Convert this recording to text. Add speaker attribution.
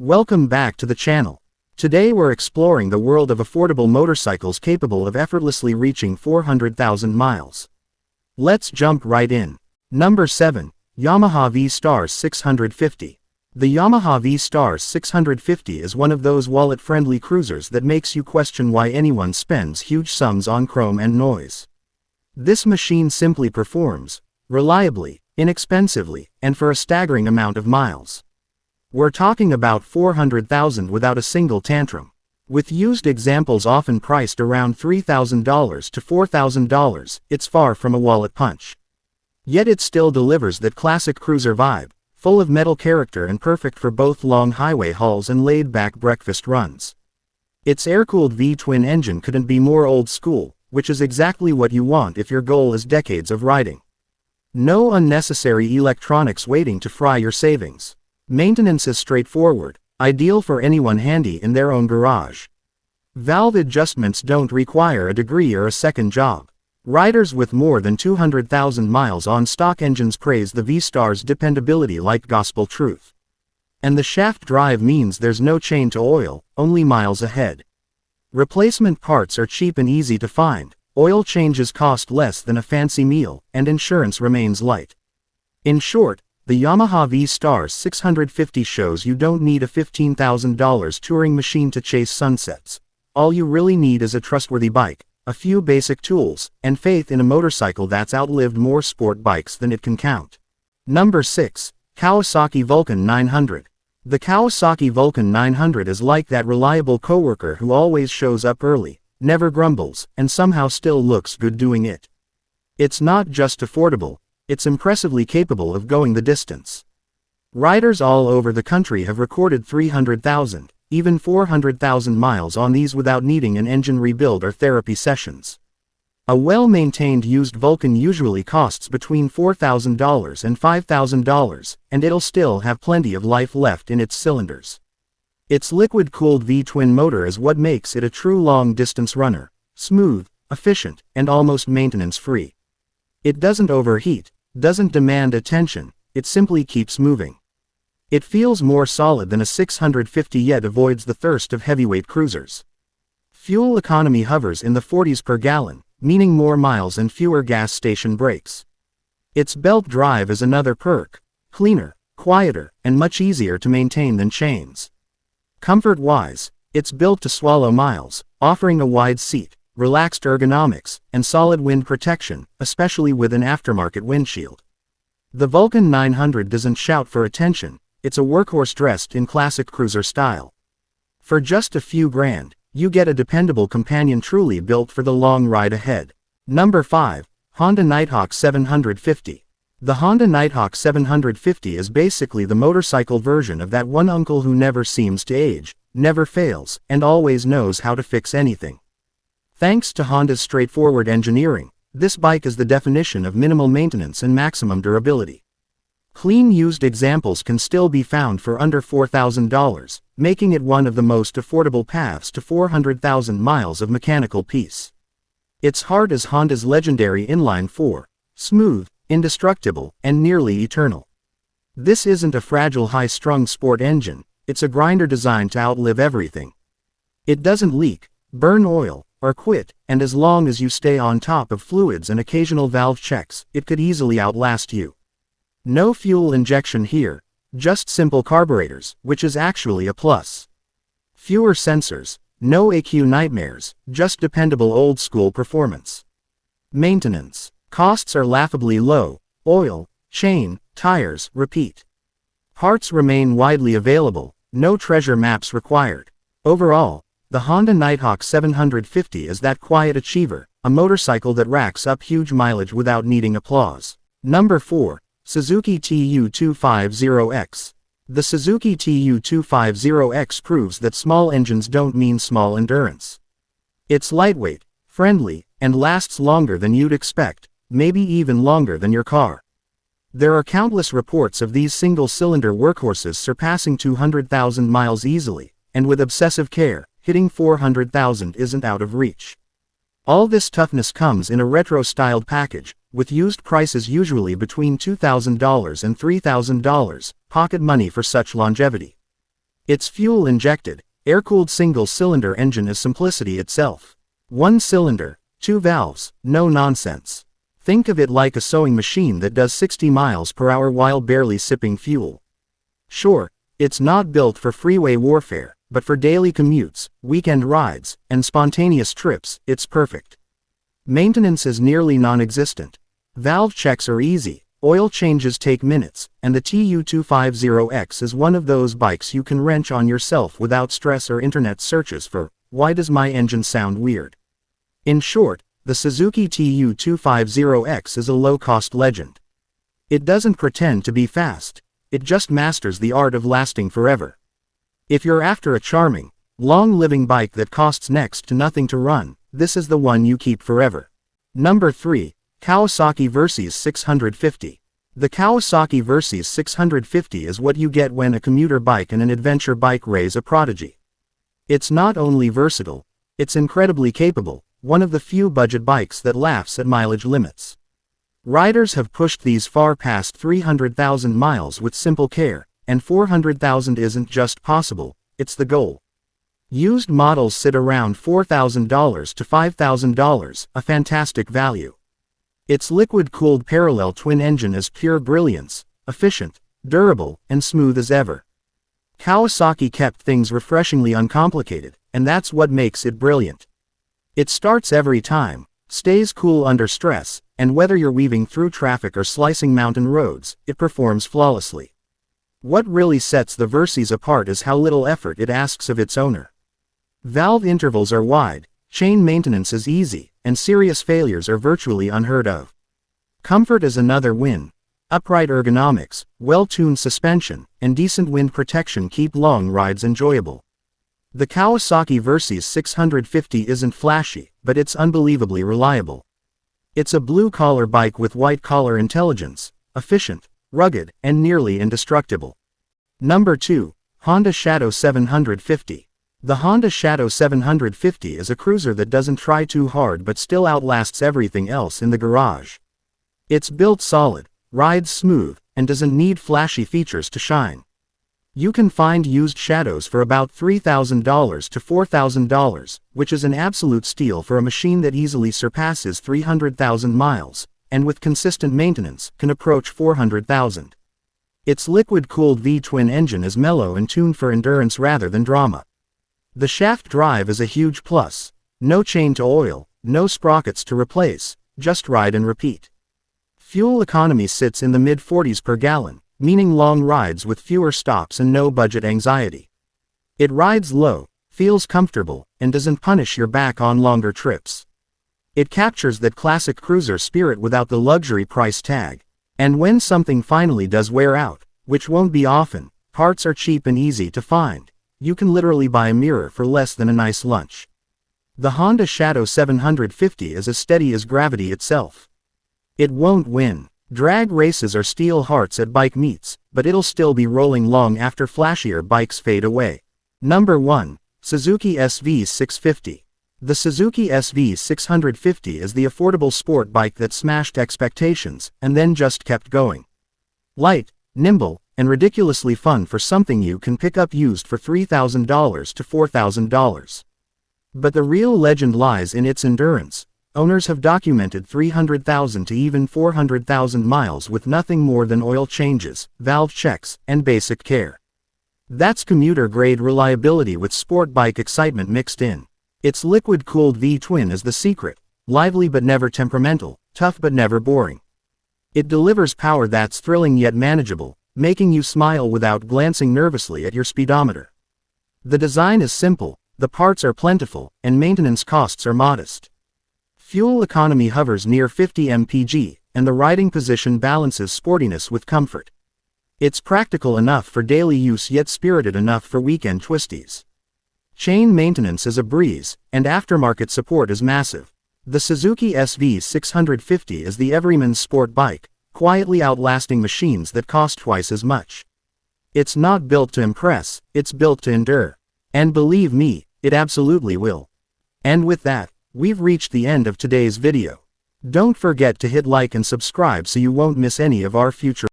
Speaker 1: Welcome back to the channel. Today we're exploring the world of affordable motorcycles capable of effortlessly reaching 400,000 miles. Let's jump right in. Number 7. Yamaha V-Stars 650. The Yamaha V-Stars 650 is one of those wallet-friendly cruisers that makes you question why anyone spends huge sums on chrome and noise. This machine simply performs, reliably, inexpensively, and for a staggering amount of miles. We're talking about 400,000 without a single tantrum. With used examples often priced around $3,000 to $4,000, it's far from a wallet punch. Yet it still delivers that classic cruiser vibe, full of metal character and perfect for both long highway hauls and laid-back breakfast runs. Its air-cooled V-twin engine couldn't be more old school, which is exactly what you want if your goal is decades of riding. No unnecessary electronics waiting to fry your savings. Maintenance is straightforward, ideal for anyone handy in their own garage. Valve adjustments don't require a degree or a second job. Riders with more than 200,000 miles on stock engines praise the V-Star's dependability like gospel truth. And the shaft drive means there's no chain to oil, only miles ahead. Replacement parts are cheap and easy to find, oil changes cost less than a fancy meal, and insurance remains light. In short, the Yamaha V-Stars 650 shows you don't need a $15,000 touring machine to chase sunsets. All you really need is a trustworthy bike, a few basic tools, and faith in a motorcycle that's outlived more sport bikes than it can count. Number 6. Kawasaki Vulcan 900. The Kawasaki Vulcan 900 is like that reliable coworker who always shows up early, never grumbles, and somehow still looks good doing it. It's not just affordable, it's impressively capable of going the distance. Riders all over the country have recorded 300,000, even 400,000 miles on these without needing an engine rebuild or therapy sessions. A well-maintained used Vulcan usually costs between $4,000 and $5,000, and it'll still have plenty of life left in its cylinders. Its liquid-cooled V-twin motor is what makes it a true long-distance runner, smooth, efficient, and almost maintenance-free. It doesn't overheat, doesn't demand attention, it simply keeps moving. It feels more solid than a 650 yet avoids the thirst of heavyweight cruisers. Fuel economy hovers in the 40s per gallon, meaning more miles and fewer gas station breaks. Its belt drive is another perk, cleaner, quieter, and much easier to maintain than chains. Comfort-wise, it's built to swallow miles, offering a wide seat, relaxed ergonomics, and solid wind protection, especially with an aftermarket windshield. The Vulcan 900 doesn't shout for attention, it's a workhorse dressed in classic cruiser style. For just a few grand, you get a dependable companion truly built for the long ride ahead. Number 5. Honda Nighthawk 750. The Honda Nighthawk 750 is basically the motorcycle version of that one uncle who never seems to age, never fails, and always knows how to fix anything. Thanks to Honda's straightforward engineering, this bike is the definition of minimal maintenance and maximum durability. Clean used examples can still be found for under $4,000, making it one of the most affordable paths to 400,000 miles of mechanical peace. Its heart is Honda's legendary inline-4, smooth, indestructible, and nearly eternal. This isn't a fragile high-strung sport engine, it's a grinder designed to outlive everything. It doesn't leak, burn oil, or quit, and as long as you stay on top of fluids and occasional valve checks, it could easily outlast you. No fuel injection here, just simple carburetors, which is actually a plus. Fewer sensors, no AQ nightmares, just dependable old-school performance. Maintenance. Costs are laughably low, oil, chain, tires, repeat. Parts remain widely available, no treasure maps required. Overall, the Honda Nighthawk 750 is that quiet achiever, a motorcycle that racks up huge mileage without needing applause. Number 4. Suzuki TU250X. The Suzuki TU250X proves that small engines don't mean small endurance. It's lightweight, friendly, and lasts longer than you'd expect, maybe even longer than your car. There are countless reports of these single-cylinder workhorses surpassing 200,000 miles easily, and with obsessive care, hitting 400,000 isn't out of reach. All this toughness comes in a retro-styled package, with used prices usually between $2,000 and $3,000, pocket money for such longevity. Its fuel-injected, air-cooled single-cylinder engine is simplicity itself. One cylinder, two valves, no nonsense. Think of it like a sewing machine that does 60 miles per hour while barely sipping fuel. Sure, it's not built for freeway warfare, but for daily commutes, weekend rides, and spontaneous trips, it's perfect. Maintenance is nearly non-existent. Valve checks are easy, oil changes take minutes, and the TU250X is one of those bikes you can wrench on yourself without stress or internet searches for, "Why does my engine sound weird?" In short, the Suzuki TU250X is a low-cost legend. It doesn't pretend to be fast, it just masters the art of lasting forever. If you're after a charming, long-living bike that costs next to nothing to run, this is the one you keep forever. Number 3. Kawasaki Versys 650. The Kawasaki Versys 650 is what you get when a commuter bike and an adventure bike raise a prodigy. It's not only versatile, it's incredibly capable, one of the few budget bikes that laughs at mileage limits. Riders have pushed these far past 300,000 miles with simple care, and 400,000 isn't just possible, it's the goal. Used models sit around $4,000 to $5,000, a fantastic value. Its liquid-cooled parallel twin engine is pure brilliance, efficient, durable, and smooth as ever. Kawasaki kept things refreshingly uncomplicated, and that's what makes it brilliant. It starts every time, stays cool under stress, and whether you're weaving through traffic or slicing mountain roads, it performs flawlessly. What really sets the Versys apart is how little effort it asks of its owner. Valve intervals are wide, chain maintenance is easy, and serious failures are virtually unheard of. Comfort is another win. Upright ergonomics, well-tuned suspension, and decent wind protection keep long rides enjoyable. The Kawasaki Versys 650 isn't flashy, but it's unbelievably reliable. It's a blue-collar bike with white-collar intelligence, efficient, rugged, and nearly indestructible. Number 2. Honda Shadow 750. The Honda Shadow 750 is a cruiser that doesn't try too hard but still outlasts everything else in the garage. It's built solid, rides smooth, and doesn't need flashy features to shine. You can find used Shadows for about $3,000 to $4,000, which is an absolute steal for a machine that easily surpasses 300,000 miles, and with consistent maintenance, can approach 400,000. Its liquid-cooled V-twin engine is mellow and tuned for endurance rather than drama. The shaft drive is a huge plus. No chain to oil, no sprockets to replace, just ride and repeat. Fuel economy sits in the mid-40s per gallon, meaning long rides with fewer stops and no budget anxiety. It rides low, feels comfortable, and doesn't punish your back on longer trips. It captures that classic cruiser spirit without the luxury price tag. And when something finally does wear out, which won't be often, parts are cheap and easy to find. You can literally buy a mirror for less than a nice lunch. The Honda Shadow 750 is as steady as gravity itself. It won't win drag races or steal hearts at bike meets, but it'll still be rolling long after flashier bikes fade away. Number 1. Suzuki SV650. The Suzuki SV650 is the affordable sport bike that smashed expectations, and then just kept going. Light, nimble, and ridiculously fun for something you can pick up used for $3,000 to $4,000. But the real legend lies in its endurance. Owners have documented 300,000 to even 400,000 miles with nothing more than oil changes, valve checks, and basic care. That's commuter-grade reliability with sport bike excitement mixed in. Its liquid-cooled V-twin is the secret, lively but never temperamental, tough but never boring. It delivers power that's thrilling yet manageable, making you smile without glancing nervously at your speedometer. The design is simple, the parts are plentiful, and maintenance costs are modest. Fuel economy hovers near 50 mpg, and the riding position balances sportiness with comfort. It's practical enough for daily use yet spirited enough for weekend twisties. Chain maintenance is a breeze, and aftermarket support is massive. The Suzuki SV650 is the everyman's sport bike, quietly outlasting machines that cost twice as much. It's not built to impress, it's built to endure. And believe me, it absolutely will. And with that, we've reached the end of today's video. Don't forget to hit like and subscribe so you won't miss any of our future